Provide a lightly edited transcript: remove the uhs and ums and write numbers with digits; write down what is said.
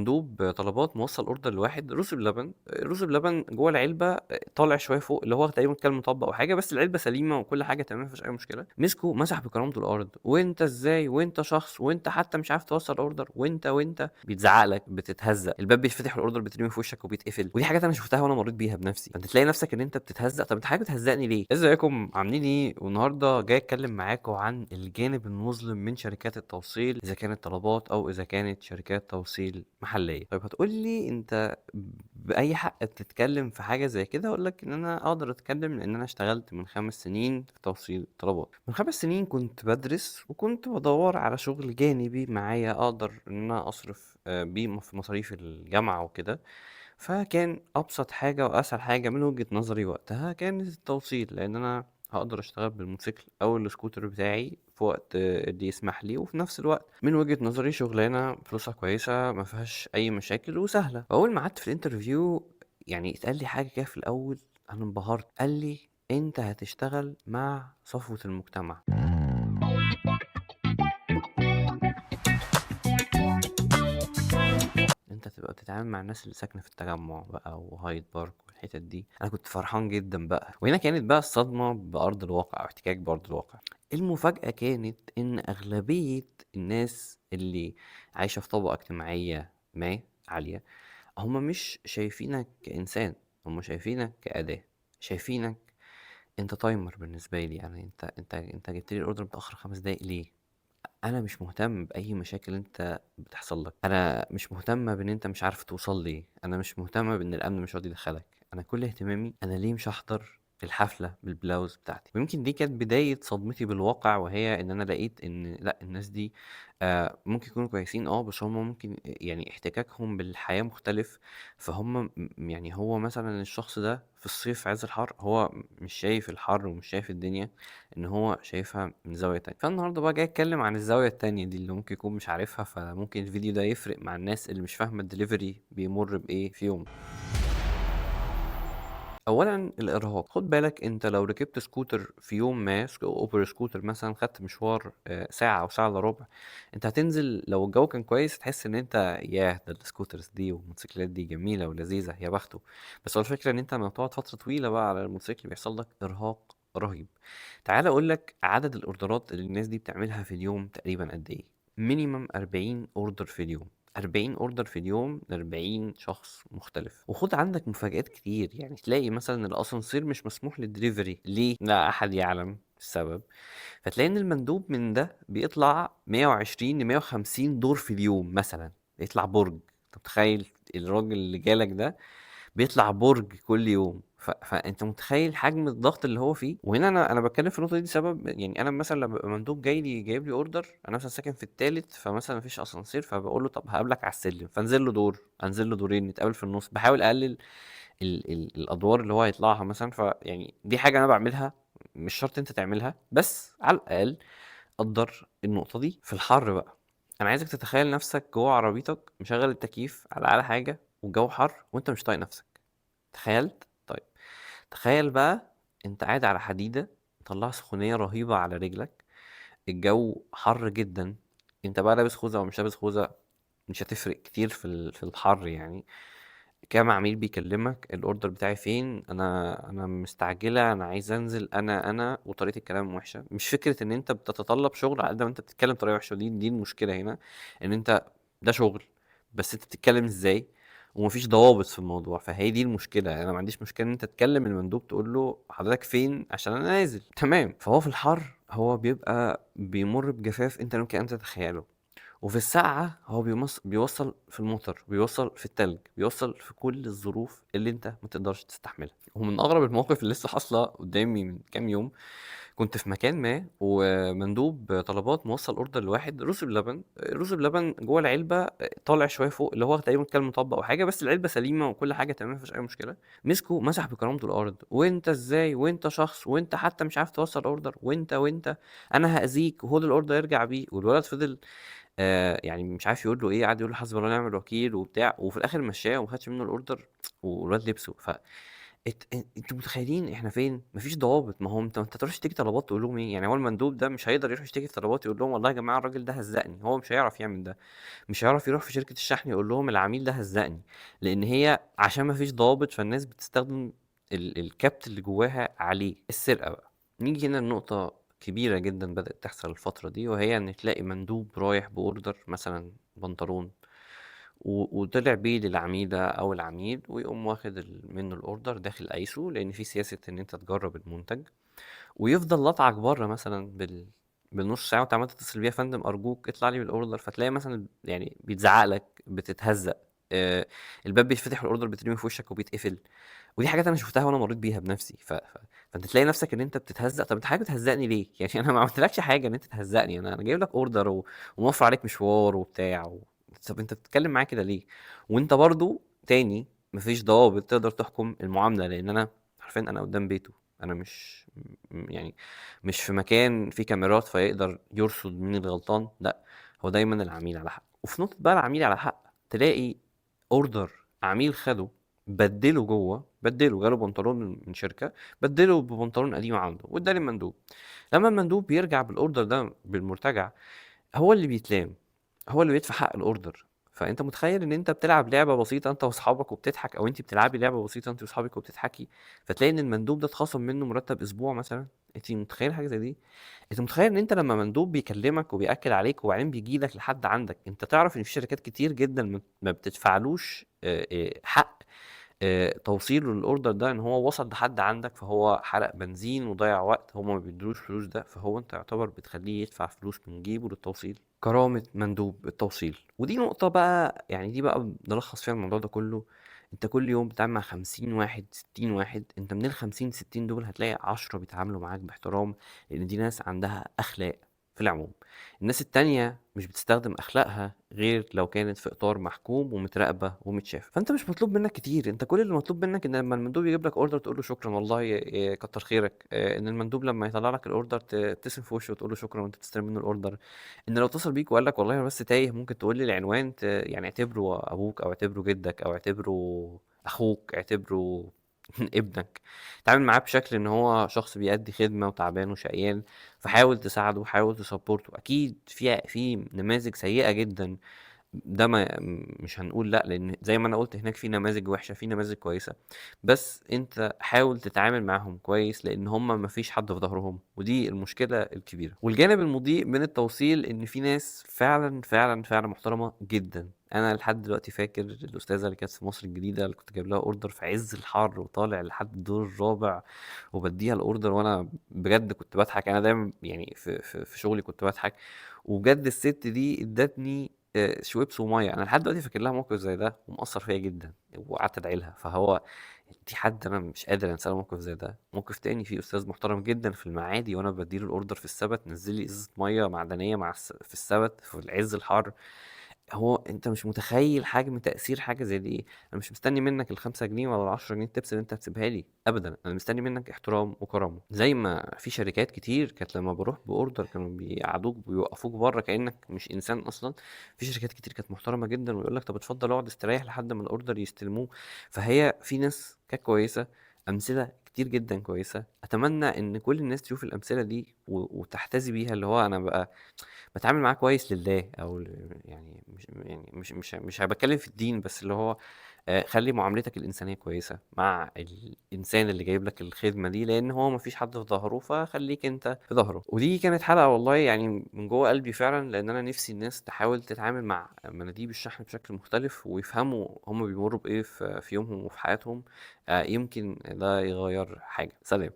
مندوب طلبات موصل اوردر لواحد رز بلبن. رز بلبن جوه العلبه طالع شويه فوق، اللي هو تقريبا كان مطبق او حاجه، بس العلبه سليمه وكل حاجه تمام، مفيش اي مشكله. مسكه مسح بكرامته الارض، وانت ازاي، وانت شخص، وانت حتى مش عارف توصل اوردر، وانت بيتزعق لك، بتتهزق، الباب بيتفتح والاوردر بيترمي في وشك وبيتقفل. ودي حاجات انا شفتها وانا مريت بيها بنفسي، فانت تلاقي نفسك ان انت بتتهزق. طب انت حاجه بتهزقني ليه؟ ازيكم عاملين ايه؟ والنهارده جاي اتكلم معاكم عن الجانب المظلم من شركات التوصيل، اذا كانت طلبات او اذا كانت شركات توصيل محليه. طيب هتقول لي انت باي حق تتكلم في حاجه زي كده؟ اقول لك ان انا اقدر اتكلم لان انا اشتغلت من 5 سنين في توصيل طلبات. من 5 سنين كنت بدرس وكنت بدور على شغل جانبي معايا اقدر ان انا اصرف بيه في مصاريف الجامعه وكده. فكان ابسط حاجه واسهل حاجه من وجهه نظري وقتها كانت التوصيل، لان انا هقدر اشتغل بالموتوسيكل او السكوتر بتاعي في وقت اللي يسمح لي، وفي نفس الوقت من وجهة نظري شغلانه فلوسها كويسه ما فيهاش اي مشاكل وسهله. واول ما قعدت في الانترفيو يعني اتقال لي حاجه كده في الاول، انا انبهرت. قال لي انت هتشتغل مع صفوة المجتمع. انت تبقى بتتعامل مع الناس اللي ساكنه في التجمع بقى وهايد بارك والحتت دي. انا كنت فرحان جدا بقى، وهنا كانت بقى الصدمه بارض الواقع او احتكاك بارض الواقع. المفاجاه كانت ان اغلبيه الناس اللي عايشه في طبقه اجتماعيه ما عاليه، هم مش شايفينك كانسان، هم شايفينك كاداه، شايفينك انت تايمر بالنسبه لي. يعني انت جبت لي الاوردر متاخر 5 دقايق ليه؟ انا مش مهتم باي مشاكل انت بتحصل لك، انا مش مهتمه بان انت مش عارف توصل لي، انا مش مهتمه بان الامن مش راضي يدخلك. انا كل اهتمامي انا ليه مش هحضر الحفله بالبلاوز بتاعتي. ويمكن دي كانت بدايه صدمتي بالواقع، وهي ان انا لقيت ان لا، الناس دي ممكن يكونوا كويسين بس هم ممكن يعني احتكاكهم بالحياه مختلف. فهم يعني هو مثلا الشخص ده في الصيف في عز الحر هو مش شايف الحر ومش شايف الدنيا، ان هو شايفها من زاوية تانية. فالنهاردة بقى جاي اتكلم عن الزاوية التانية دي اللي ممكن يكون مش عارفها، فممكن الفيديو ده يفرق مع الناس اللي مش فاهمة الدليفري بيمر بايه في يوم. اولا الارهاق. خد بالك انت لو ركبت سكوتر في يوم ما، اوبر سكوتر مثلا، خدت مشوار ساعة او ساعة الا ربع، انت هتنزل لو الجو كان كويس تحس ان انت ياه، ده السكوترز دي والموتوسيكلات دي جميلة ولذيذة يا بخته. بس هو الفكرة ان انت لما تقعد فترة طويلة بقى على الموتوسيكل بيحصل لك ارهاق رهيب. تعال اقول لك عدد الاوردرات اللي الناس دي بتعملها في اليوم تقريبا قد ايه. مينيمم 40 اوردر في اليوم. 40 اوردر في اليوم ل 40 شخص مختلف. وخد عندك مفاجآت كتير، يعني تلاقي مثلا الاسانسير مش مسموح للدليفري ليه؟ لا احد يعلم السبب. فتلاقي ان المندوب من ده بيطلع 120 ل 150 دور في اليوم مثلا، يطلع برج. انت متخيل الراجل اللي جالك ده بيطلع برج كل يوم؟ فانت متخيل حجم الضغط اللي هو فيه. وهنا انا بتكلم في النقطه دي سبب، يعني انا مثلا لما بيبقى مندوب جايب لي اوردر، انا مثلا ساكن في التالت، فمثلا مفيش اسانسير، فبقول له طب هقابلك على السلم، فانزل له دور، انزل له دورين، نتقابل في النص، بحاول اقلل الادوار اللي هو هيطلعها مثلا. فيعني دي حاجه انا بعملها، مش شرط انت تعملها، بس على الاقل قدر النقطه دي. في الحر بقى، انا عايزك تتخيل نفسك جوه عربيتك مشغل التكييف على اعلى حاجه والجو حر وانت مش طايق نفسك. تخيلت؟ طيب تخيل بقى انت قاعد على حديدة مطلع سخونية رهيبة على رجلك، الجو حر جدا، انت بقى لابس خوذة او مش لابس خوذة مش هتفرق كتير في الحر يعني. كام عميل بيكلمك الاوردر بتاعي فين، انا مستعجله، انا عايز انزل، انا وطريقه الكلام وحشه. مش فكره ان انت بتتطلب شغل على قد ما انت بتتكلم بطريقه وحشه، دي المشكله هنا. ان انت ده شغل، بس انت بتتكلم ازاي ومفيش ضوابط في الموضوع. فهي دي المشكله. انا ما عنديش مشكله ان انت تكلم المندوب تقول له حضرتك فين عشان انا نازل، تمام. فهو في الحر هو بيبقى بيمر بجفاف انت ممكن انت تتخيله، وفي السقعة هو بيوصل في المطر، بيوصل في التلج، بيوصل في كل الظروف اللي انت ما تقدرش تستحملها. ومن اغرب المواقف اللي لسه حاصله قدامي من كام يوم، كنت في مكان ما ومندوب طلبات موصل اوردر لواحد رز بلبن. رز بلبن جوه العلبه طالع شويه فوق، اللي هو تقريبا كان مطبق او حاجه، بس العلبه سليمه وكل حاجه تمام، مفيش اي مشكله. مسكه مسح بكرامته الارض، وانت ازاي، وانت شخص، وانت حتى مش عارف توصل اوردر، وانت انا هاذيك وهو الاوردر يرجع بيه. والولد فضل يعني مش عارف يقول له ايه، قعد يقول له حسبي الله ونعم الوكيل وبتاع، وفي الاخر مشاه وما خدش منه الاوردر والواد لبسه. انتوا متخيلين احنا فين؟ مفيش ضوابط. ما هو انت تروح تشتكي طلبات تقول لهم ايه؟ يعني هو المندوب ده مش هيقدر يروح يشتكي في طلبات يقول لهم والله يا جماعه الراجل ده هزقني، هو مش هيعرف يعمل ده. مش هيعرف يروح في شركه الشحن يقول لهم العميل ده هزقني، لان هي عشان مفيش ضوابط فالناس بتستخدم الكبت اللي جواها عليه السرقه بقى. نيجي هنا لنقطه كبيره جدا بدات تحصل الفتره دي، وهي ان تلاقي مندوب رايح باوردر مثلا بنطلون، وطلع بيه للعميدة أو العميد، ويقوم واخد منه الأوردر داخل قايسه، لأن في سياسة إن أنت تجرب المنتج، ويفضل لطعك بره مثلا بالنص ساعة، وأنت عمال تتصل بيه يا فندم أرجوك اطلع لي بالأوردر، فتلاقي مثلا يعني بيتزعق لك، بتتهزق، الباب بيتفتح والأوردر بيترمي في وشك وبيتقفل. ودي حاجات أنا شفتها وأنا مريت بيها بنفسي. فأنت تلاقي نفسك إن أنت بتتهزق. طب أنت حاجة بتهزقني ليه؟ يعني أنا ما عملتلكش حاجة إن أنت تهزقني، أنا جايب لك أوردر وموفر عليك مشوار وبتاع طب أنت بتتكلم معايا كده ليه؟ وأنت برضو تاني مفيش ضوابط تقدر تحكم المعاملة، لأن أنا حرفيا أنا قدام بيته، أنا مش يعني مش في مكان فيه كاميرات فيقدر يرصد مين الغلطان. لا، هو دايما العميل على حق. وفي نقطة بقى العميل على حق، تلاقي اوردر عميل خده بدله جوه، بدله جاله بنطلون من شركة، بدله ببنطلون قديم عنده واداه للمندوب. لما المندوب بيرجع بالاوردر ده بالمرتجع، هو اللي بيتلام، هو اللي بيدفع حق الاوردر. فانت متخيل ان انت بتلعب لعبه بسيطه انت واصحابك وبتضحك، او انت بتلعبي لعبه بسيطه انت واصحابك وبتضحكي، فتلاقي ان المندوب ده اتخصم منه مرتب اسبوع مثلا. انت متخيل حاجه زي دي؟ انت متخيل ان انت لما مندوب بيكلمك وبيأكد عليك وبعدين بيجي لك لحد عندك، انت تعرف ان في شركات كتير جدا ما بتدفعلوش حق توصيله للاوردر ده، ان هو وصل لحد عندك فهو حرق بنزين وضيع وقت، هما ما بيدروش فلوس ده، فهو انت يعتبر بتخليه يدفع فلوس من جيبه للتوصيل. كرامة مندوب التوصيل. ودي نقطة بقى، يعني دي بقى نلخص فيها الموضوع ده كله. انت كل يوم بتتعامل مع 50 واحد 60 واحد، انت من ال50 60 دول هتلاقي 10 بيتعاملوا معاك باحترام، لان دي ناس عندها اخلاق في العموم. الناس التانية مش بتستخدم أخلاقها غير لو كانت في إطار محكوم ومتراقبة ومتشافة. فأنت مش مطلوب منك كتير، أنت كل اللي مطلوب منك إن لما المندوب يجيب لك أوردر تقول له شكرا والله كتر خيرك، إن المندوب لما يطلع لك الأوردر تبتسم في وشه وتقول له شكرا وأنت بتستلم منه الأوردر. إن لو اتصل بيك وقال لك والله أنا بس تايه ممكن تقول لي العنوان، يعني اعتبره أبوك أو اعتبره جدك أو اعتبره أخوك، اعتبره ابنك. تعامل معاه بشكل ان هو شخص بيأدي خدمة وتعبان وشقيان، فحاول تساعده وحاول تسبورته. اكيد في نماذج سيئة جدا، ده ما مش هنقول لا، لان زي ما انا قلت هناك في نماذج وحشه في نماذج كويسه، بس انت حاول تتعامل معاهم كويس، لان هم ما فيش حد في ظهرهم، ودي المشكله الكبيره. والجانب المضيء من التوصيل ان في ناس فعلا فعلا فعلا محترمه جدا. انا لحد دلوقتي فاكر الاستاذه اللي كانت في مصر الجديده، اللي كنت جايب لها اوردر في عز الحر وطالع لحد الدور الرابع وبديها الاوردر، وانا بجد كنت بضحك. انا دايما يعني في شغلي كنت بضحك، وبجد الست دي ادتني شويبس وميه. انا لحد دلوقتي فاكر لها موقف زي ده ومأثر فيا جدا، وقعدت ادعي لها. فهو دي حد انا مش قادر انسى له موقف زي ده. موقف تاني في استاذ محترم جدا في المعادي، وانا بديله الاوردر في السبت نزل لي ازازه ميه معدنيه في السبت في العز الحر. هو انت مش متخيل حجم تأثير حاجة زي دي ايه. انا مش مستني منك ال5 جنيه ولا ال10 جنيه التبس اللي انت هتسيبها لي ابدا، انا مستني منك احترام وكرامة. زي ما في شركات كتير كانت لما بروح باوردر كانوا بيقعدوك بيوقفوك بره كأنك مش انسان اصلا، في شركات كتير كانت محترمة جدا ويقول لك طب اتفضل اقعد استريح لحد ما الاوردر يستلموه. فهي في ناس كانت كويسة، امثلة كتير جدا كويسة. اتمنى ان كل الناس تشوف الامثلة دي وتحتذي بيها، اللي هو انا بقى بتعامل معاه كويس لله، او يعني مش بتكلم في الدين، بس اللي هو خلي معاملتك الانسانيه كويسه مع الانسان اللي جايب لك الخدمه دي، لان هو مفيش حد في ظهره، فخليك انت في ظهره. ودي كانت حلقه والله يعني من جوه قلبي فعلا، لان انا نفسي الناس تحاول تتعامل مع مناديب الشحن بشكل مختلف، ويفهموا هم بيمروا بايه في يومهم وفي حياتهم. يمكن ده يغير حاجه. سلام.